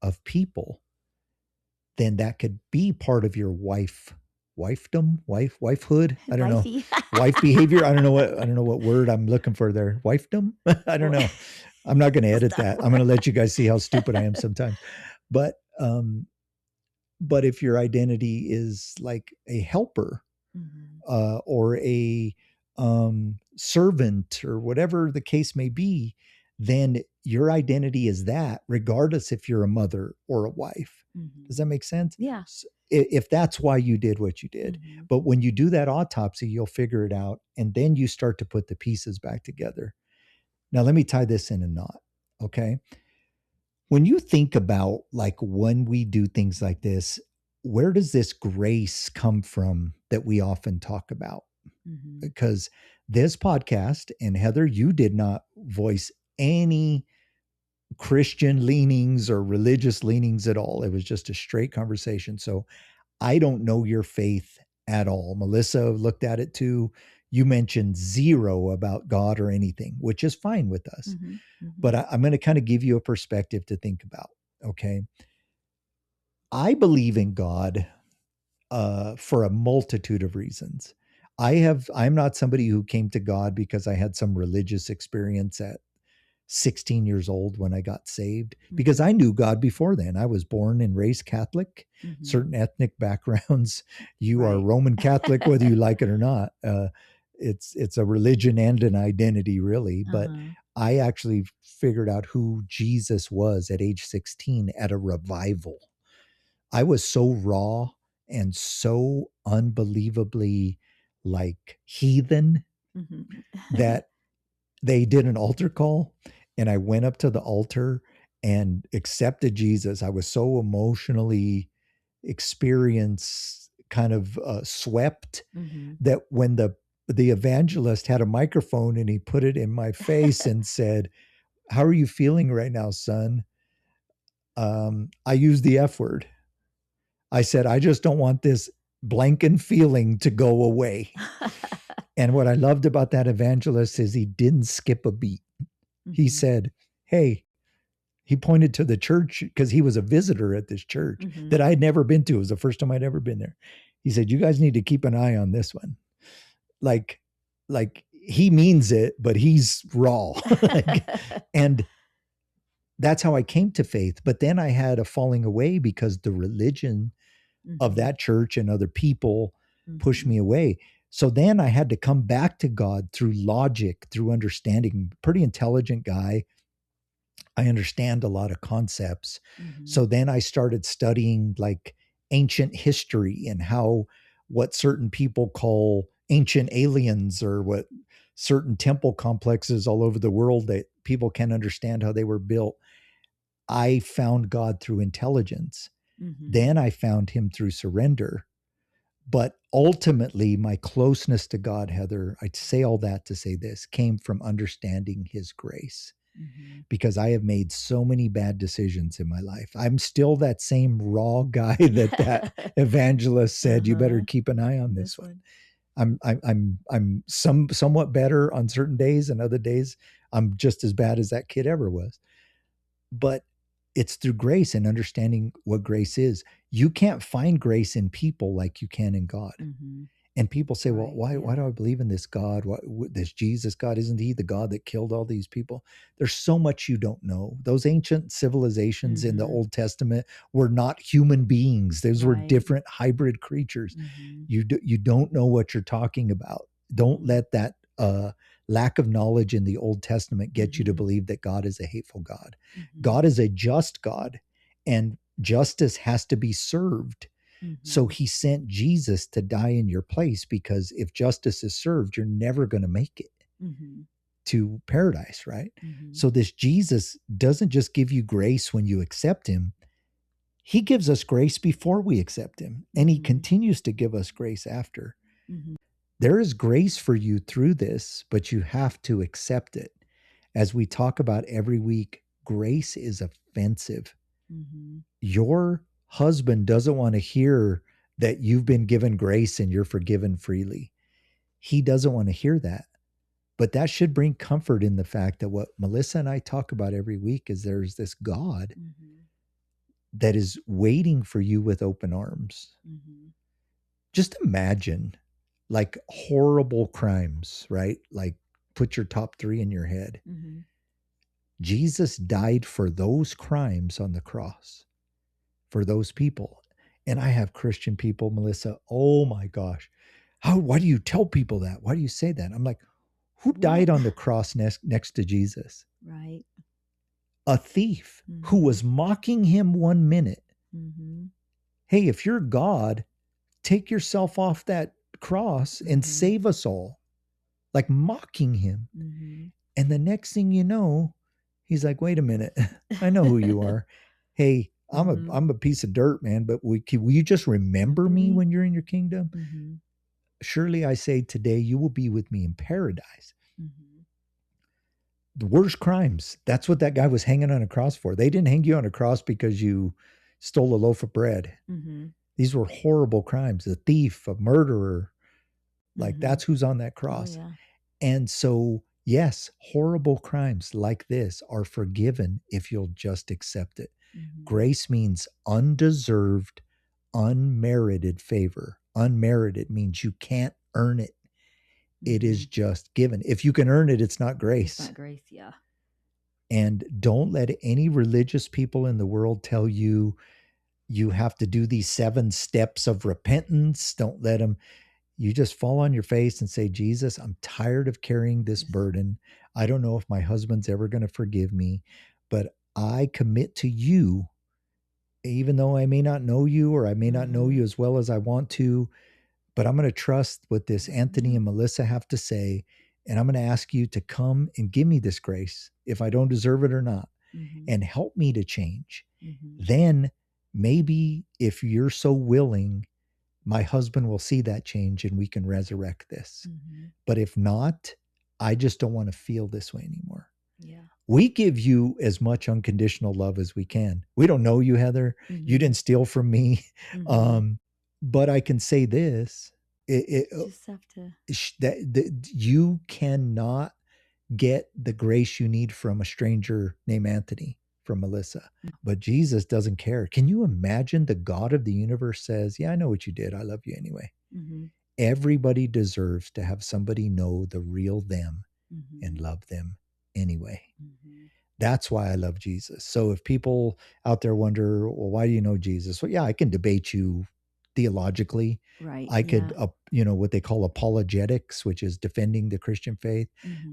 of people, then that could be part of your wifehood. I don't know. Wifey. Wife behavior. I don't know what word I'm looking for there. Wifedom? I don't know. I'm not going to edit Star that. I'm going to Wars. let you guys see how stupid I am sometimes. But but if your identity is like a helper, Mhm. or a servant or whatever the case may be, then your identity is that, regardless if you're a mother or a wife. Does Mhm. that make sense? Yeah. If that's why you did what you did. Mhm. But when you do that autopsy, you'll figure it out. And then you start to put the pieces back together. Now, let me tie this in a knot. Okay. When you think about like when we do things like this, where does this grace come from that we often talk about? Mhm. Because this podcast, and Heather, you did not voice any Christian leanings or religious leanings at all. It was just a straight conversation. So I don't know your faith at all. Melissa looked at it too. You mentioned zero about God or anything, which is fine with us. Mhm. But Mhm. I'm going to kind of give you a perspective to think about. Okay. I believe in God for a multitude of reasons. I'm not somebody who came to God because I had some religious experience at 16 years old when I got saved, because I knew God before then. I was born and raised Catholic, certain ethnic backgrounds. You are Right. Roman Catholic, whether you like it or not. It's a religion and an identity, really. But Uh-huh. I actually figured out who Jesus was at age 16 at a revival. I was so raw and so unbelievably like heathen Mhm. that they did an altar call, and I went up to the altar and accepted Jesus. I was so emotionally experienced, kind of swept, Mhm. that when the evangelist had a microphone and he put it in my face and said, "How are you feeling right now, son?" I used the F word. I said, "I just don't want this blanking feeling to go away." And what I loved about that evangelist is he didn't skip a beat. He Mhm. said, "Hey," he pointed to the church because he was a visitor at this church Mhm. that I had never been to. It was the first time I'd ever been there. He said, "You guys need to keep an eye on this one." Like, like he means it, but he's raw. Like, and that's how I came to faith. But then I had a falling away because the religion of Mhm. that church and other people pushed Mhm. me away. So then I had to come back to God through logic, through understanding. Pretty intelligent guy. I understand a lot of concepts. Mhm. So then I started studying like ancient history and how what certain people call ancient aliens, or what certain temple complexes all over the world that people can't understand how they were built. I found God through intelligence. Mhm. Then I found him through surrender. But ultimately, my closeness to God, Heather, I'd say all that to say this, came from understanding his grace, Mhm. because I have made so many bad decisions in my life. I'm still that same raw guy that evangelist said, "You better Uh-huh. keep an eye on this This one." one. I'm somewhat better on certain days, and other days I'm just as bad as that kid ever was. But it's through grace and understanding what grace is. You can't find grace in people like you can in God. Mhm. And people say, "Well, Right. why do Yeah. I believe in this God? This Jesus God? Isn't he the God that killed all these people?" There's so much you don't know. Those ancient civilizations in the Mhm. Old Testament were not human beings. Those were Right. different hybrid creatures. Mhm. You don't know what you're talking about. Don't Mhm. let that lack of knowledge in the Old Testament get you to Mhm. believe that God is a hateful God. Mhm. God is a just God, and justice has to be served. So Mhm. he sent Jesus to die in your place, because if justice is served, you're never going to make it Mhm. to paradise, right? Mhm. So this Jesus doesn't just give you grace when you accept him. He gives us grace before we accept him, and he Mhm. continues to give us grace after. Mhm. There is grace for you through this, but you have to accept it. As we talk about every week, grace is offensive. Mhm. Your husband doesn't want to hear that you've been given grace and you're forgiven freely. He doesn't want to hear that. But that should bring comfort in the fact that what Melissa and I talk about every week is there's this God Mhm. that is waiting for you with open arms. Mhm. Just imagine like horrible crimes, right? Like, put your top 3 in your head. Mhm. Jesus died for those crimes on the cross, for those people. And I have Christian people, Melissa, oh my gosh, why do you tell people that? Why do you say that? I'm like, who What? died on the cross next to Jesus? Right. A thief who Mhm. was mocking him 1 minute. Mhm. Hey, if you're God, take yourself off that cross and Mhm. save us all. Like, mocking him. Mhm. And the next thing you know, he's like, "Wait a minute. I know who you are. Hey, Mhm. I'm a piece of dirt, man, but will you just remember Remember me me? when you're in your kingdom? Mhm. Surely I say today, you will be with me in paradise." Mhm. The worst crimes. That's what that guy was hanging on a cross for. They didn't hang you on a cross because you stole a loaf of bread. Mhm. These were horrible crimes. A thief, a murderer, like, Mhm. that's who's on that Oh cross. yeah. And so, yes, horrible crimes like this are forgiven if you'll just accept it. Mhm. Grace means undeserved, unmerited favor. Unmerited means you can't earn it. It is just given. If you can earn it, it's not grace. It's not grace, yeah. And don't let any religious people in the world tell you you have to do these 7 steps of repentance. Don't let them. You just fall on your face and say, Jesus, I'm tired of carrying this burden. I don't know if my husband's ever going to forgive me, but I commit to you, even though I may not know you or I may not know you as well as I want to, but I'm going to trust what this Anthony and Melissa have to say. And I'm going to ask you to come and give me this grace, if I don't deserve it or not, and help me to change. Then maybe if you're so willing, my husband will see that change and we can resurrect this. But if not, I just don't want to feel this way anymore. Yeah. We give you as much unconditional love as we can. We don't know you, Heather. You didn't steal from me. But I can say this, Just have to. that you cannot get the grace you need from a stranger named Anthony, from Melissa. But Jesus doesn't care. Can you imagine the God of the universe says, yeah, I know what you did. I love you anyway. Everybody deserves to have somebody know the real them and love them anyway. That's why I love Jesus. So if people out there wonder, well, why do you know Jesus? Well, yeah, I can debate you theologically. Right. I could, what they call apologetics, which is defending the Christian faith.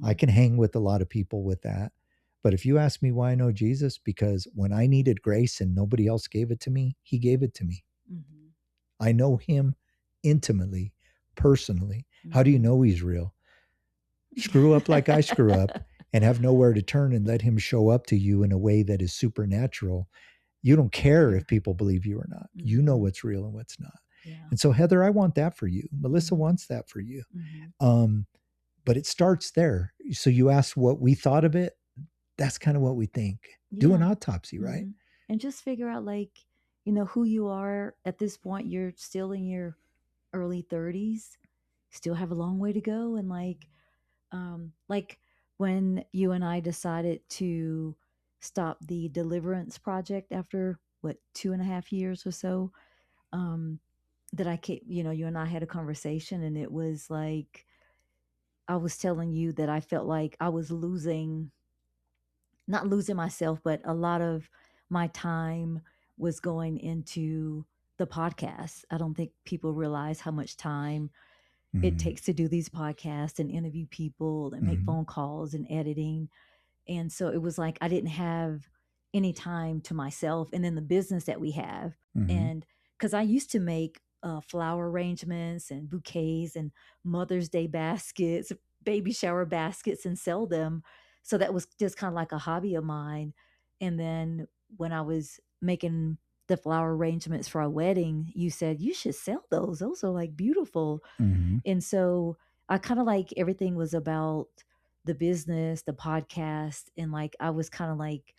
I can hang with a lot of people with that. But if you ask me why I know Jesus, because when I needed grace and nobody else gave it to me, he gave it to me. I know him intimately, personally. How do you know he's real? Screw up like I screw up and have nowhere to turn and let him show up to you in a way that is supernatural. You don't care if people believe you or not. You know what's real and what's not. And so, Heather, I want that for you. Melissa wants that for you. But it starts there. So you asked what we thought of it. That's kind of what we think. Do an autopsy, right? And just figure out, like, who you are at this point. You're still in your early 30s, still have a long way to go. And like when you and I decided to stop the Deliverance Project after 2.5 years or so, that I came, you and I had a conversation, and it was like, I was telling you that I felt like I was not losing myself, but a lot of my time was going into the podcast. I don't think people realize how much time it takes to do these podcasts and interview people and make phone calls and editing. And so it was like I didn't have any time to myself, and then the business that we have. And because I used to make flower arrangements and bouquets and Mother's Day baskets, baby shower baskets, and sell them. So that was just kind of like a hobby of mine. And then when I was making the flower arrangements for our wedding, you said, you should sell those. Those are like beautiful. And so I kind of like everything was about the business, the podcast. And like, I was kind of like,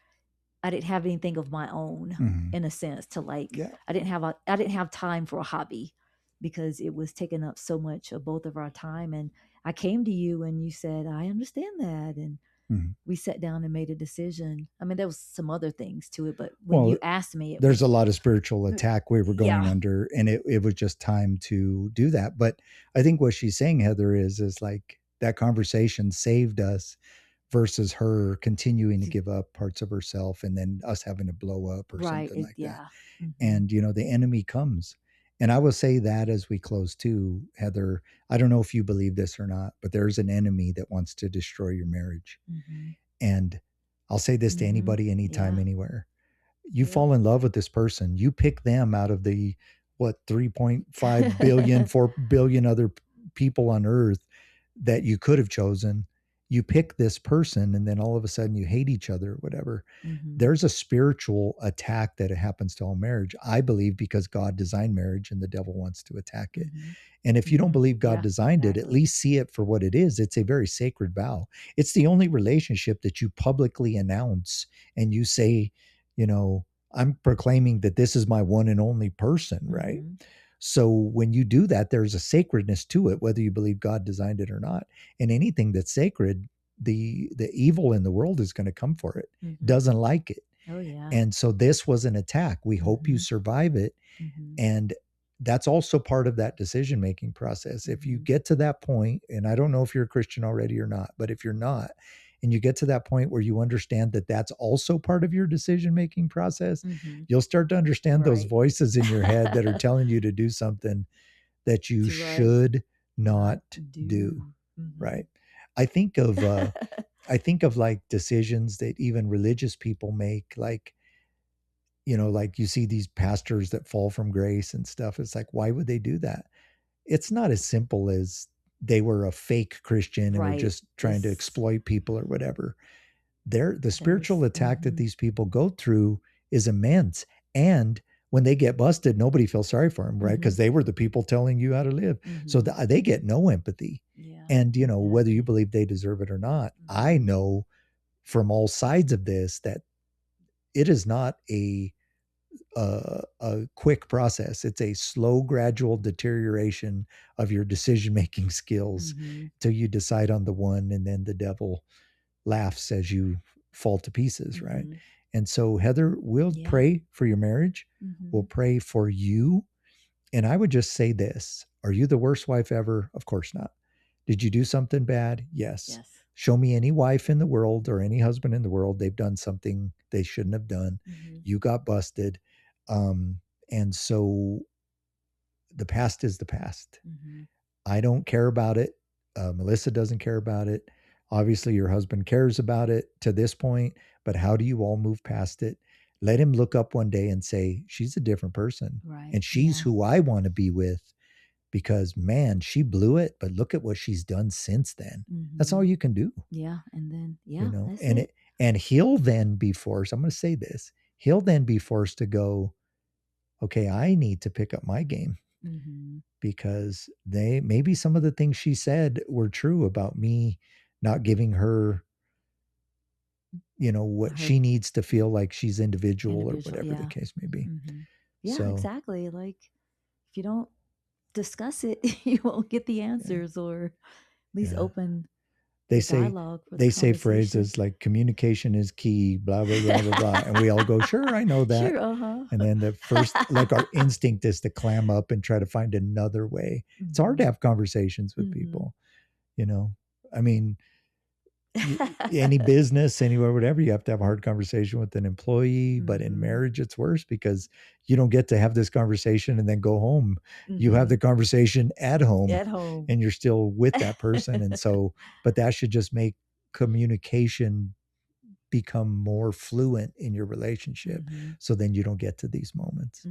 I didn't have anything of my own in a sense to like, I didn't have time for a hobby because it was taking up so much of both of our time. And I came to you and you said, I understand that. And we sat down and made a decision. I mean, there was some other things to it, but when you asked me, there's a lot of spiritual attack we were going under, and it was just time to do that. But I think what she's saying, Heather, is like that conversation saved us versus her continuing to give up parts of herself and then us having to blow up or something like that. And, the enemy comes. And I will say that as we close too, Heather, I don't know if you believe this or not, but there's an enemy that wants to destroy your marriage. And I'll say this to anybody, anytime, anywhere. You fall in love with this person. You pick them out of the, 3.5 billion, 4 billion other people on earth that you could have chosen. You pick this person and then all of a sudden you hate each other, whatever. There's a spiritual attack that happens to all marriage, I believe, because God designed marriage and the devil wants to attack it. And if you don't believe God designed it, at least see it for what it is. It's a very sacred vow. It's the only relationship that you publicly announce and you say, I'm proclaiming that this is my one and only person, right? So when you do that, there's a sacredness to it, whether you believe God designed it or not. And anything that's sacred, the evil in the world is going to come for it, doesn't like it. Oh, yeah. And so this was an attack. We hope you survive it. And that's also part of that decision-making process. If you get to that point, and I don't know if you're a Christian already or not, but if you're not, and you get to that point where you understand that that's also part of your decision-making process, you'll start to understand those Right. voices in your head that are telling you to do something that you should not do. Right. I think of like decisions that even religious people make, like, you know, like you see these pastors that fall from grace and stuff. It's like, why would they do that? It's not as simple as they were a fake Christian and were just trying to exploit people or whatever. The spiritual attack that these people go through is immense. And when they get busted, nobody feels sorry for them, right? Because they were the people telling you how to live. So they get no empathy. Yeah, and, you know, whether you believe they deserve it or not, I know from all sides of this that it is not a quick process. It's a slow, gradual deterioration of your decision-making skills till you decide on the one, and then the devil laughs as you fall to pieces, right? And so, Heather, we'll pray for your marriage. We'll pray for you. And I would just say this: are you the worst wife ever? Of course not. Did you do something bad? Yes. Show me any wife in the world or any husband in the world, they've done something they shouldn't have done. You got busted. And so the past is the past. I don't care about it. Melissa doesn't care about it. Obviously, your husband cares about it to this point, but how do you all move past it? Let him look up one day and say, she's a different person. Right. And she's who I want to be with, because, man, she blew it, but look at what she's done since then. That's all you can do. Yeah. And then, you know, that's and it. And he'll then be forced, I'm going to say this, he'll then be forced to go, okay, I need to pick up my game. Because maybe some of the things she said were true about me not giving her, you know, what she needs to feel like she's individual or whatever the case may be. Yeah, so, exactly. Like, if you don't discuss it, you won't get the answers, or at least open they say phrases like communication is key, blah, blah, blah, blah, blah. And we all go, sure, I know that. Sure, And then the first, like, our instinct is to clam up and try to find another way. It's hard to have conversations with people, you know. I mean, any business, anywhere, whatever, you have to have a hard conversation with an employee. But in marriage, it's worse because you don't get to have this conversation and then go home. You have the conversation at home and you're still with that person. And so, but that should just make communication become more fluent in your relationship. So then you don't get to these moments.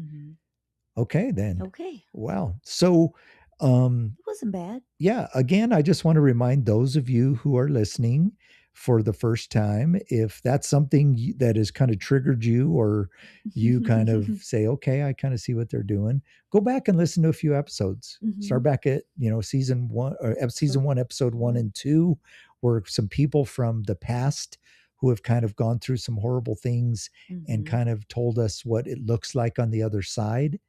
Okay, then. Okay. Wow. So, it wasn't bad. Yeah. Again, I just want to remind those of you who are listening for the first time, if that's something that has kind of triggered you, or you kind of say, okay, I kind of see what they're doing, go back and listen to a few episodes. Start back at, you know, season 1, episode 1 and 2, where some people from the past who have kind of gone through some horrible things and kind of told us what it looks like on the other side.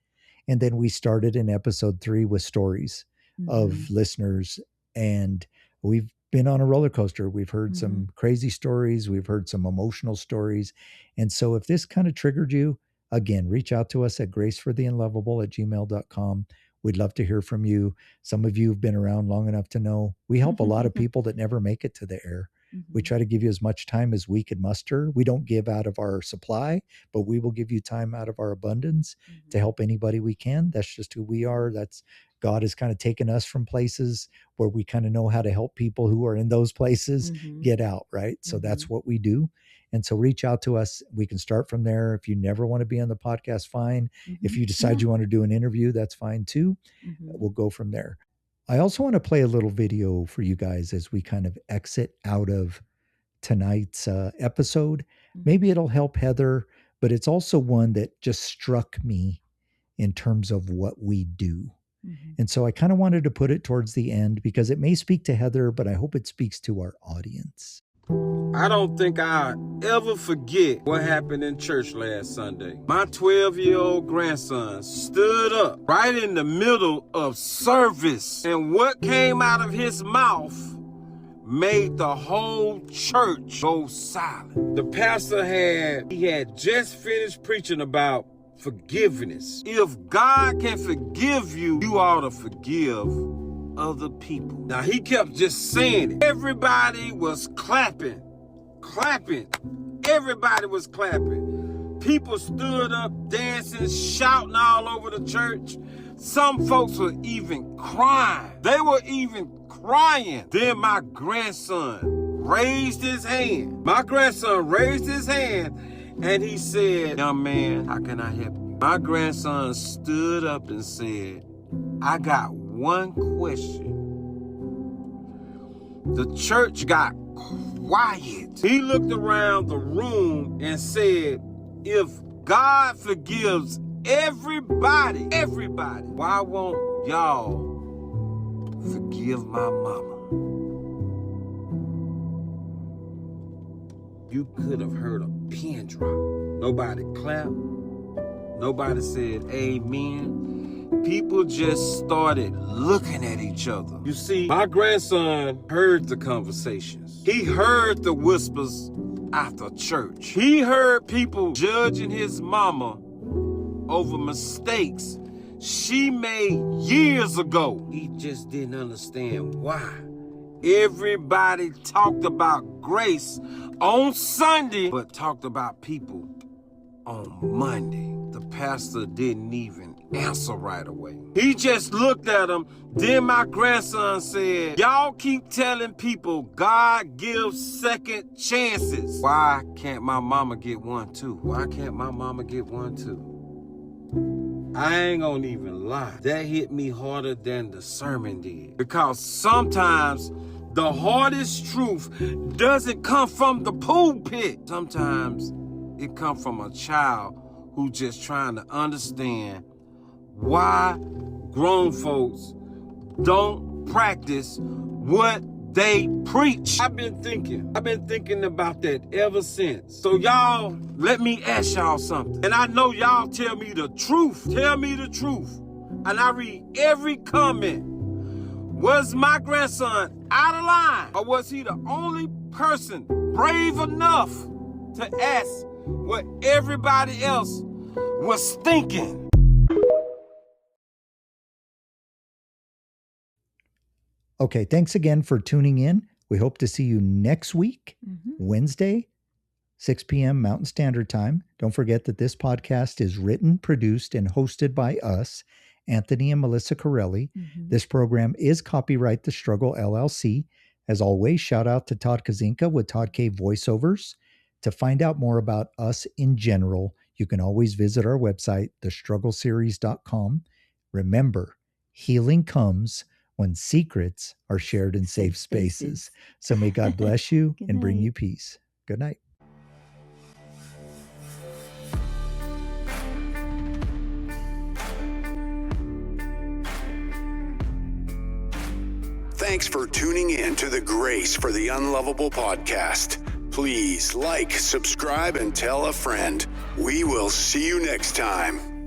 And then we started in episode 3 with stories of listeners, and we've been on a roller coaster. We've heard some crazy stories. We've heard some emotional stories. And so if this kind of triggered you, again, reach out to us at gracefortheunlovable@gmail.com. We'd love to hear from you. Some of you have been around long enough to know we help a lot of people that never make it to the air. We try to give you as much time as we can muster. We don't give out of our supply, but we will give you time out of our abundance to help anybody we can. That's just who we are. That's God has kind of taken us from places where we kind of know how to help people who are in those places get out, right? So that's what we do. And so reach out to us. We can start from there. If you never want to be on the podcast, fine. If you decide you want to do an interview, that's fine too. We'll go from there. I also want to play a little video for you guys as we kind of exit out of tonight's episode. Maybe it'll help Heather, but it's also one that just struck me in terms of what we do. And so I kind of wanted to put it towards the end because it may speak to Heather, but I hope it speaks to our audience. I don't think I'll ever forget what happened in church last Sunday. My 12-year-old grandson stood up right in the middle of service, and what came out of his mouth made the whole church go silent. The pastor had just finished preaching about forgiveness. If God can forgive you, you ought to forgive other people. Now, he kept just saying it. Everybody was clapping. Everybody was clapping. People stood up, dancing, shouting all over the church. Some folks were even crying. They were even crying. Then my grandson raised his hand. And he said, "Young man, how can I help you?" My grandson stood up and said, "I got one question." The church got quiet. He looked around the room and said, "If God forgives everybody, why won't y'all forgive my mama?" You could have heard a pin drop. Nobody clapped. Nobody said amen. People just started looking at each other. You see, my grandson heard the conversations. He heard the whispers after church. He heard people judging his mama over mistakes she made years ago. He just didn't understand why. Everybody talked about grace on Sunday, but talked about people on Monday. The pastor didn't even answer right away. He just looked at him. Then my grandson said, "Y'all keep telling people God gives second chances. Why can't my mama get one too? Why can't my mama get one too?" I ain't gonna even lie. That hit me harder than the sermon did. Because sometimes the hardest truth doesn't come from the pulpit. Sometimes it comes from a child who just trying to understand why grown folks don't practice what they preach. I've been thinking about that ever since. So y'all, let me ask y'all something. And I know y'all tell me the truth. And I read every comment. Was my grandson out of line? Or was he the only person brave enough to ask what everybody else was thinking? Okay, thanks again for tuning in. We hope to see you next week, Wednesday, 6 p.m. Mountain Standard Time. Don't forget that this podcast is written, produced, and hosted by us, Anthony and Melissa Corelli. This program is copyright The Struggle LLC. As always, shout out to Todd Kazinka with Todd K Voiceovers. To find out more about us in general, you can always visit our website, thestruggleseries.com. Remember, healing comes when secrets are shared in safe spaces. So may God bless you and bring you peace. Good night. Thanks for tuning in to the Grace for the Unlovable podcast. Please like, subscribe, and tell a friend. We will see you next time.